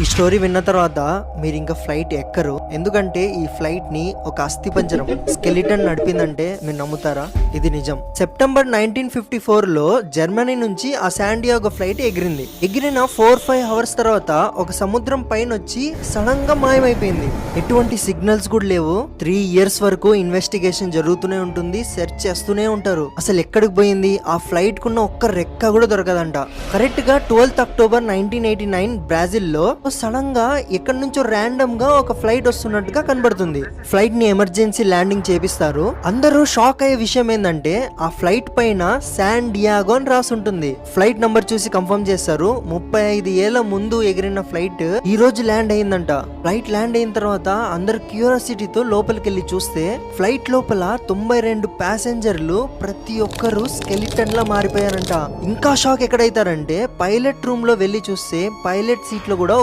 ఈ స్టోరీ విన్న తర్వాత మీరు ఇంకా ఫ్లైట్ ఎక్కరు, ఎందుకంటే ఈ ఫ్లైట్ ని ఒక అస్థిపంజరం స్కెలిటన్ నడిపిందంటే మీరు నమ్ముతారా? ఇది నిజం. సెప్టెంబర్ 1954 లో జర్మనీ నుంచి ఆ శాండియాగో ఫ్లైట్ ఎగిరింది. ఎగిరిన 4-5 అవర్స్ తర్వాత ఒక సముద్రం పైన వచ్చి సడన్ గా మాయమైపోయింది. ఎటువంటి సిగ్నల్స్ కూడా లేవు. 3 years వరకు ఇన్వెస్టిగేషన్ జరుగుతూనే ఉంటుంది, సెర్చ్ చేస్తూనే ఉంటారు. అసలు ఎక్కడికి పోయింది? ఆ ఫ్లైట్ కున్న ఒక్క రెక్క కూడా దొరకదంట. కరెక్ట్ గా 12th October 1989 బ్రాజిల్ లో సడన్ గా ఎక్కడి నుంచో ర్యాండమ్ గా ఒక ఫ్లైట్ వస్తున్నట్టుగా కనబడుతుంది. ఫ్లైట్ ని ఎమర్జెన్సీ ల్యాండింగ్ చేపిస్తారు. అందరూ షాక్ అయ్యే విషయం ఏంటంటే ఆ ఫ్లైట్ పైన శాన్ డియాగో అని రాసి ఉంటుంది. ఫ్లైట్ నంబర్ చూసి కన్ఫర్మ్ చేస్తారు. 35 ఏళ్ల ముందు ఎగిరిన ఫ్లైట్ ఈ రోజు ల్యాండ్ అయిందంట. ఫ్లైట్ ల్యాండ్ అయిన తర్వాత అందరు క్యూరియాసిటీతో లోపలికి వెళ్ళి చూస్తే ఫ్లైట్ లోపల 92 ప్యాసింజర్లు ప్రతి ఒక్కరు స్కెలిటన్ లా మారిపోయారంట. ఇంకా షాక్ ఎక్కడైతారంటే పైలట్ రూమ్ లో వెళ్లి చూస్తే పైలట్ సీట్ లో కూడా